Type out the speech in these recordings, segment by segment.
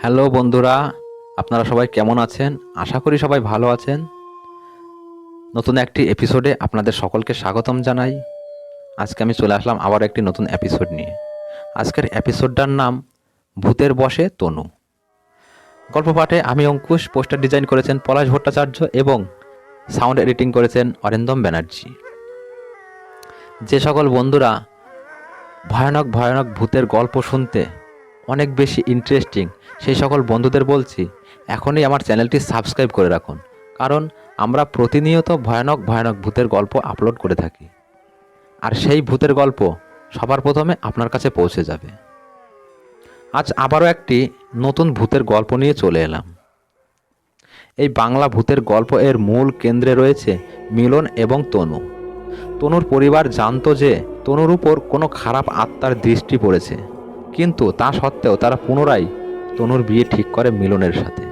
Hello বন্ধুরা, আপনারা সবাই কেমন আছেন? আশা করি সবাই ভালো আছেন। নতুন একটি এপিসোডে আপনাদের সকলকে স্বাগতম জানাই। আজকে আমি চলে আসলাম আবার একটি নতুন এপিসোড নিয়ে। আজকের এপিসোডটার নাম ভূতের বশে তনু। গল্প পাঠে আমি অঙ্কুশ, পোস্টার ডিজাইন করেছেন পলাশ ভট্টাচার্য এবং সাউন্ড এডিটিং করেছেন অরিন্দম ব্যানার্জি। যে সকল বন্ধুরা ভয়ানক ভয়ানক ভূতের গল্প শুনতে অনেক বেশি ইন্টারেস্টিং, সেই সকল বন্ধুদের বলছি এখনই আমার চ্যানেলটি সাবস্ক্রাইব করে রাখুন, কারণ আমরা প্রতিনিয়ত ভয়ানক ভয়ানক ভূতের গল্প আপলোড করে থাকি। আর সেই ভূতের গল্প সবার প্রথমে আপনার কাছে পৌঁছে যাবে। আজ আবারও একটি নতুন ভূতের গল্প নিয়ে চলে এলাম। এই বাংলা ভূতের গল্প এর মূল কেন্দ্রে রয়েছে মিলন এবং তনু। তনুর পরিবার জানতো যে তনুর উপর কোনো খারাপ আত্মার দৃষ্টি পড়েছে, কিন্তু তা সত্ত্বেও তারা পুনরায় তনুর বিয়ে ঠিক করে মিলনের সাথে।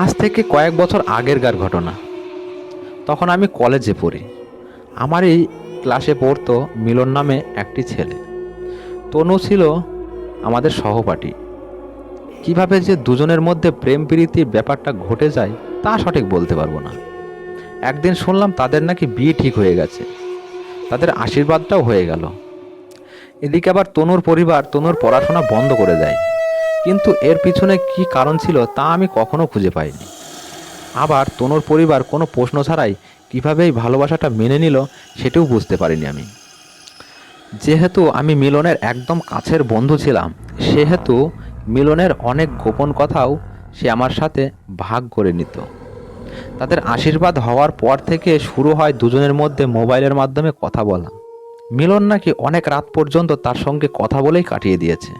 আজ থেকে কয়েক বছর আগেরকার ঘটনা। তখন আমি কলেজে পড়ি। আমার এই ক্লাসে পড়তো মিলন নামে একটি ছেলে। তনু ছিল আমাদের সহপাঠী। কিভাবে যে দুজনের মধ্যে প্রেম প্রীতির ব্যাপারটা ঘটে যায় তা সঠিক বলতে পারবো না। একদিন শুনলাম তাদের নাকি বিয়ে ঠিক হয়ে গেছে, তাদের আশীর্বাদটাও হয়ে গেল। এদিকে আবার তনুর পরিবার তনুর পড়াশোনা বন্ধ করে দেয়, কিন্তু এর পিছনে কি কারণ ছিল তা আমি কখনো খুঁজে পাইনি। আবার তনুর পরিবার কোনো প্রশ্ন ছাড়াই কীভাবে এই ভালোবাসাটা মেনে নিল সেটাও বুঝতে পারিনি আমি। যেহেতু আমি মিলনের একদম কাছের বন্ধু ছিলাম, সেহেতু মিলনের অনেক গোপন কথাও সে আমার সাথে ভাগ করে নিত। তাদের আশীর্বাদ হওয়ার পর থেকে শুরু হয় দুজনের মধ্যে মোবাইলের মাধ্যমে কথা বলা। মিলন নাকি অনেক রাত পর্যন্ত তার সঙ্গে কথা বলেই কাটিয়ে দিয়েছে।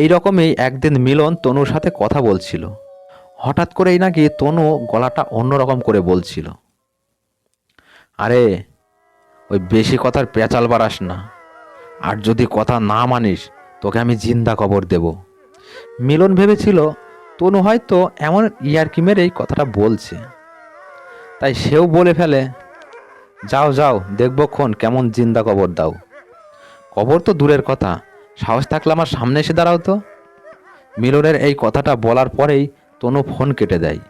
এই রকমই একদিন মিলন তনুর সাথে কথা বলছিল। হঠাৎ করেই নাকি তনু গলাটা অন্যরকম করে বলছিল, আরে ওই বেশি কথার পেঁচাল বাড়াস না, আর যদি কথা না মানিস তোকে আমি জিন্দা কবর দেব। মিলন ভেবেছিল তনু হয়তো এমন ইয়ার্কি মেরেই কথাটা বলছে, তাই সেও বলে ফেলে, যাও যাও দেখবক্ষণ কেমন জিন্দা কবর দাও। কবর তো দূরের কথা, সাহস থাকলে আমার সামনে এসে দাঁড়াও তো। মিলনের এই কথাটা বলার পরেই তনু ফোন কেটে দেয়।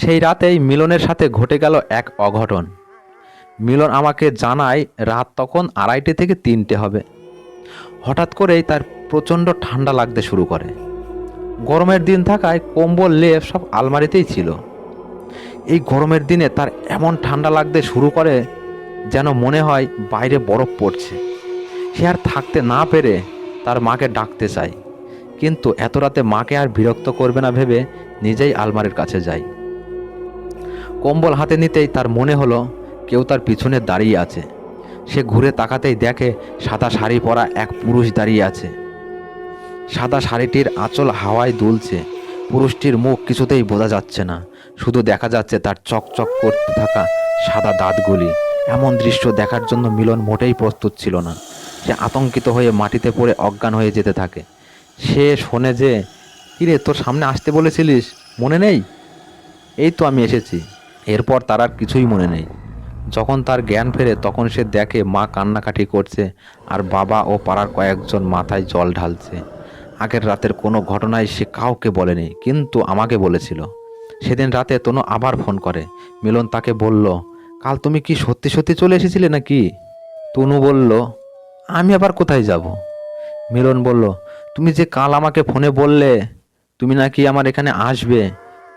সেই রাতেই মিলনের সাথে ঘটে গেল এক অঘটন। মিলন আমাকে জানায় রাত তখন 2:30 থেকে 3টে হবে। হঠাৎ করেই তার প্রচণ্ড ঠান্ডা লাগতে শুরু করে। গরমের দিন থাকায় কম্বল লেপ সব আলমারিতেই ছিল। এই গরমের দিনে তার এমন ঠান্ডা লাগতে শুরু করে যেন মনে হয় বাইরে বরফ পড়ছে। সে আর থাকতে না পেরে তার মাকে ডাকতে চায়, কিন্তু এত রাতে মাকে আর বিরক্ত করবে না ভেবে নিজেই আলমারির কাছে যায়। কম্বল হাতে নিতেই তার মনে হলো কেউ তার পিছনে দাঁড়িয়ে আছে। সে ঘুরে তাকাতেই দেখে সাদা শাড়ি পরা এক পুরুষ দাঁড়িয়ে আছে। সাদা শাড়িটির আঁচল হাওয়ায় দুলছে। পুরুষটির মুখ কিছুতেই বোঝা যাচ্ছে না, শুধু দেখা যাচ্ছে তার চকচক করতে থাকা সাদা দাঁতগুলি। এমন দৃশ্য দেখার জন্য মিলন মোটেই প্রস্তুত ছিল না। সে আতঙ্কিত হয়ে মাটিতে পড়ে অজ্ঞান হয়ে যেতে থাকে। সে শোনে যে, কিরে তোর সামনে আসতে বলেছিলিস, মনে নেই? এই তো আমি এসেছি। এরপর তার আর কিছুই মনে নেই। যখন তার জ্ঞান ফেরে তখন সে দেখে মা কান্নাকাটি করছে আর বাবা ও পাড়ার কয়েকজন মাথায় জল ঢালছে। আগের রাতের কোনো ঘটনাই সে কাউকে বলেনি, কিন্তু আমাকে বলেছিল। সেদিন রাতে তনু আবার ফোন করে। মিলন তাকে বলল, কাল তুমি কি সত্যি সত্যি চলে এসেছিলে নাকি? তনু বলল, আমি আবার কোথায় যাব? মিলন বলল, তুমি যে কাল আমাকে ফোনে বললে তুমি নাকি আমার এখানে আসবে।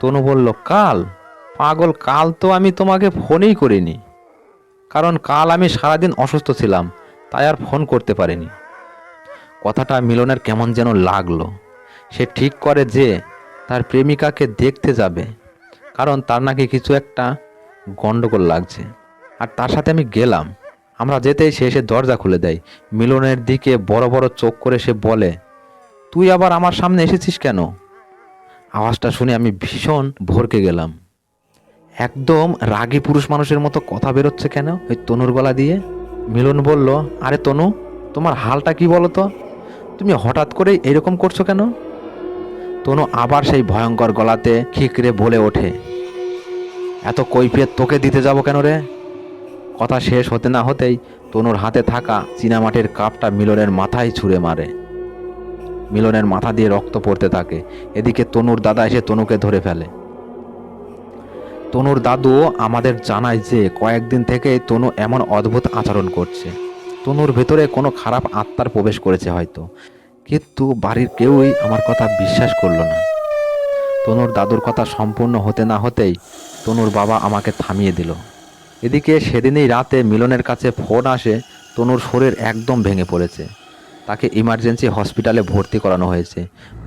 তনু বলল, কাল? পাগল, কাল তো আমি তোমাকে ফোনেই করিনি, কারণ কাল আমি সারাদিন অসুস্থ ছিলাম, তাই আর ফোন করতে পারিনি। কথাটা মিলনের কেমন যেন লাগলো। সে ঠিক করে যে তার প্রেমিকাকে দেখতে যাবে, কারণ তার নাকি কিছু একটা গন্ডগোল লাগছে। আর তার সাথে আমি গেলাম। আমরা যেতেই সে এসে দরজা খুলে দেয়। মিলনের দিকে বড় বড় চোখ করে সে বলে, তুই আবার আমার সামনে এসেছিস কেন? আওয়াজটা শুনে আমি ভীষণ ভরকে গেলাম। একদম রাগী পুরুষ মানুষের মতো কথা বেরোচ্ছে কেন ওই তনুর গলা দিয়ে। মিলন বলল, আরে তনু, তোমার হালটা কি বলো তো? তুমি হঠাৎ করেই এরকম করছো কেন? তনু আবার সেই ভয়ঙ্কর গলাতে খিকরে বলে ওঠে, এত কৈফিয়ত তোকে দিতে যাব কেন রে? কথা শেষ হতে না হতেই তনুর হাতে থাকা চীনামাটির কাপটা মিলনের মাথায় ছুঁড়ে মারে। মিলনের মাথা দিয়ে রক্ত পড়তে থাকে। এদিকে তনুর দাদা এসে তনুকে ধরে ফেলে। তনুর দাদু আমাদের জানায় যে কয়েকদিন থেকে তনু এমন অদ্ভুত আচরণ করছে। তনুর ভেতরে কোনো খারাপ আত্মার প্রবেশ করেছে হয়তো, কিন্তু বাড়ির কেউই আমার কথা বিশ্বাস করলো না। তনুর দাদুর কথা সম্পূর্ণ হতে না হতেই তনুর বাবা আমাকে থামিয়ে দিল। এদিকে সেদিনই রাতে মিলনের কাছে ফোন আসে, তনুর শরীর একদম ভেঙে পড়েছে, তাকে ইমার্জেন্সি হসপিটালে ভর্তি করানো হয়েছে।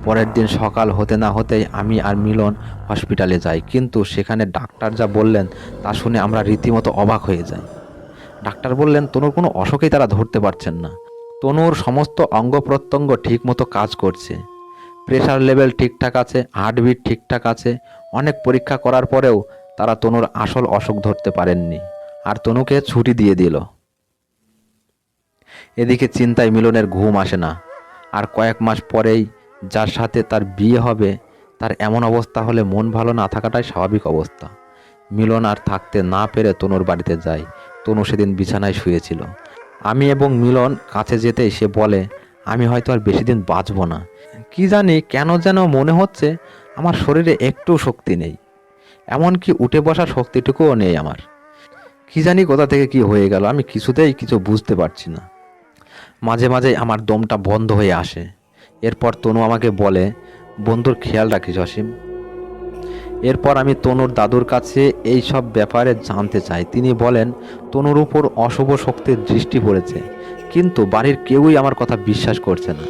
পরের দিন সকাল হতে না হতেই আমি আর মিলন হসপিটালে যাই, কিন্তু সেখানে ডাক্তার যা বললেন তা শুনে আমরা রীতিমতো অবাক হয়ে যাই। ডাক্তার বললেন তনুর কোনো অসুখই তারা ধরতে পারছেন না। তনুর সমস্ত অঙ্গ প্রত্যঙ্গ ঠিকমতো কাজ করছে, প্রেশার লেভেল ঠিকঠাক আছে, হার্টবিট ঠিকঠাক আছে। অনেক পরীক্ষা করার পরেও তারা তনুর আসল অসুখ ধরতে পারেননি, আর তনুকে ছুটি দিয়ে দিল। এদিকে চিন্তায় মিলনের ঘুম আসে না। আর কয়েক মাস পরেই যার সাথে তার বিয়ে হবে তার এমন অবস্থা হলে মন ভালো না থাকাটাই স্বাভাবিক অবস্থা। মিলন আর থাকতে না পেরে তনুর বাড়িতে যায়। তনু সেদিন বিছানায় শুয়েছিল। আমি এবং মিলন কাছে যেতেই সে বলে, আমি হয়তো আর বেশি দিন বাঁচব না। কি জানি কেন যেন মনে হচ্ছে আমার শরীরে একটু শক্তি নেই, এমনকি উঠে বসার শক্তিটুকুও নেই আমার। কি জানি কোথা থেকে কি হয়ে গেল, আমি কিছুতেই কিছু বুঝতে পারছি না। মাঝে মাঝে আমার দমটা বন্ধ হয়ে আসে। এরপর তনু আমাকে বলে, বন্ধুর খেয়াল রাখিস অসীম। এরপর আমি তনুর দাদুর কাছে এই সব ব্যাপারে জানতে চাই। তিনি বলেন তনুর উপর অশুভ শক্তির দৃষ্টি পড়েছে, কিন্তু বাড়ির কেউই আমার কথা বিশ্বাস করছে না।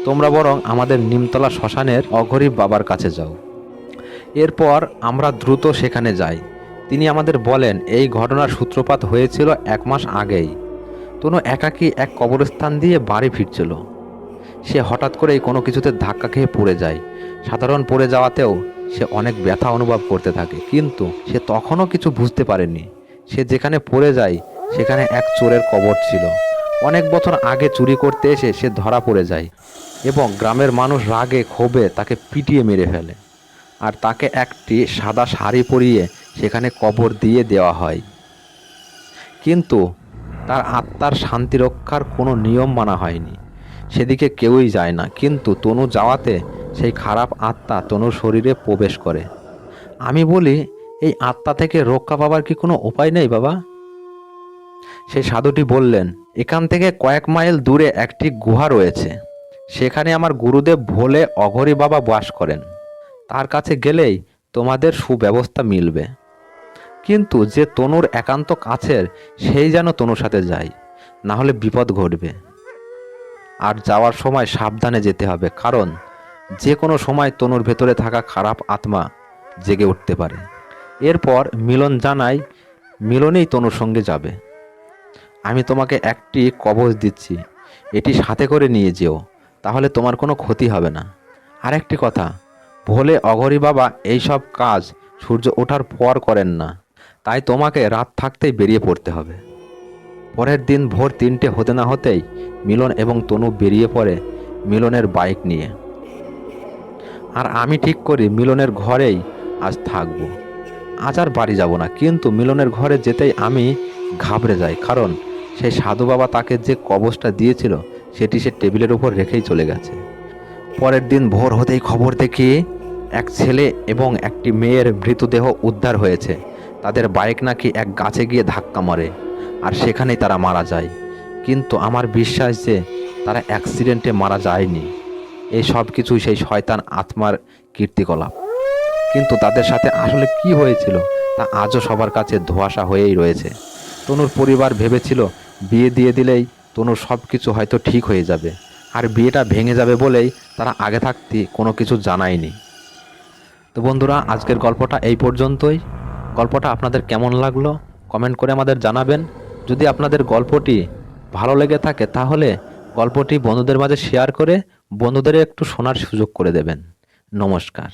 তোমরা বরং আমাদের নিমতলা শ্মশানের অঘরী বাবার কাছে যাও। এরপর আমরা দ্রুত সেখানে যাই। তিনি আমাদের বলেন এই ঘটনার সূত্রপাত হয়েছিল 1 মাস আগেই। তনু একাকী এক কবরস্থান দিয়ে বাড়ি ফিরছিল। সে হঠাৎ করেই কোনো কিছুতে ধাক্কা খেয়ে পড়ে যায়। সাধারণ পড়ে যাওয়াতেও সে অনেক ব্যথা অনুভব করতে থাকে, কিন্তু সে তখনও কিছু বুঝতে পারেনি। সে যেখানে পড়ে যায় সেখানে এক চোরের কবর ছিল। অনেক বছর আগে চুরি করতে এসে সে ধরা পড়ে যায় এবং গ্রামের মানুষ রাগে ক্ষোভে তাকে পিটিয়ে মেরে ফেলে, আর তাকে একটি সাদা শাড়ি পরিয়ে সেখানে কবর দিয়ে দেওয়া হয়। কিন্তু তার আত্মার শান্তি রক্ষার কোনো নিয়ম মানা হয়নি। সেদিকে কেউই যায় না, কিন্তু তনু যাওয়াতে সেই খারাপ আত্মা তনুর শরীরে প্রবেশ করে। আমি বলি, এই আত্মা থেকে রক্ষা পাবার কি কোনো উপায় নেই বাবা? সেই সাধুটি বললেন, এখান থেকে কয়েক মাইল দূরে একটি গুহা রয়েছে, সেখানে আমার গুরুদেব ভোলে অঘরী বাবা বাস করেন। তার কাছে গেলেই তোমাদের সুব্যবস্থা মিলবে। কিন্তু যে তনুর একান্ত কাছের সেই যেন তনুর সাথে যায়, না হলে বিপদ ঘটবে। আর যাওয়ার সময় সাবধানে যেতে হবে, কারণ যে কোনো সময় তনুর ভেতরে থাকা খারাপ আত্মা জেগে উঠতে পারে। এরপর মিলন জানায় মিলনেই তনুর সঙ্গে যাবে। আমি তোমাকে একটি কবচ দিচ্ছি, এটি সাথে করে নিয়ে যেও, তাহলে তোমার কোনো ক্ষতি হবে না। আরেকটি কথা, ভোলে অঘরী বাবা এইসব কাজ সূর্য ওঠার পর করেন না, তাই তোমাকে রাত থাকতেই বেরিয়ে পড়তে হবে। পরের দিন ভোর 3টে হতে না হতেই মিলন এবং তনু বেরিয়ে পড়ে মিলনের বাইক নিয়ে। আর আমি ঠিক করি মিলনের ঘরেই আজ থাকব, আজ আর বাড়ি যাব না। কিন্তু মিলনের ঘরে যেতেই আমি ঘাবড়ে যাই, কারণ সেই সাধু বাবা তাকে যে কবচটা দিয়েছিল সেটি সে টেবিলের উপর রেখেই চলে গেছে। পরের দিন ভোর হতেই খবর দেখি এক ছেলে এবং একটি মেয়ের মৃতদেহ উদ্ধার হয়েছে। তাদের বাইক নাকি এক গাছে গিয়ে ধাক্কা মারে, আর সেখানেই তারা মারা যায়। কিন্তু আমার বিশ্বাস যে তারা অ্যাক্সিডেন্টে মারা যায়নি, এই সব কিছুই সেই শয়তান আত্মার কীর্তিকলাপ। কিন্তু তাদের সাথে আসলে কি হয়েছিল তা আজও সবার কাছে ধোঁয়াশা হয়েই রয়েছে। তনুর পরিবার ভেবেছিল বিয়ে দিয়ে দিলেই তনুর সব কিছু হয়তো ঠিক হয়ে যাবে, আর বিয়েটা ভেঙে যাবে বলেই তারা আগে থাকতে কোনো কিছু জানায়নি। তো বন্ধুরা, আজকের গল্পটা এই পর্যন্তই। গল্পটা আপনাদের কেমন লাগলো কমেন্ট করে আমাদের জানাবেন। যদি আপনাদের গল্পটি ভালো লেগে থাকে তাহলে গল্পটি বন্ধুদের মাঝে শেয়ার করে বন্ধুদের একটু শোনার সুযোগ করে দেবেন। নমস্কার।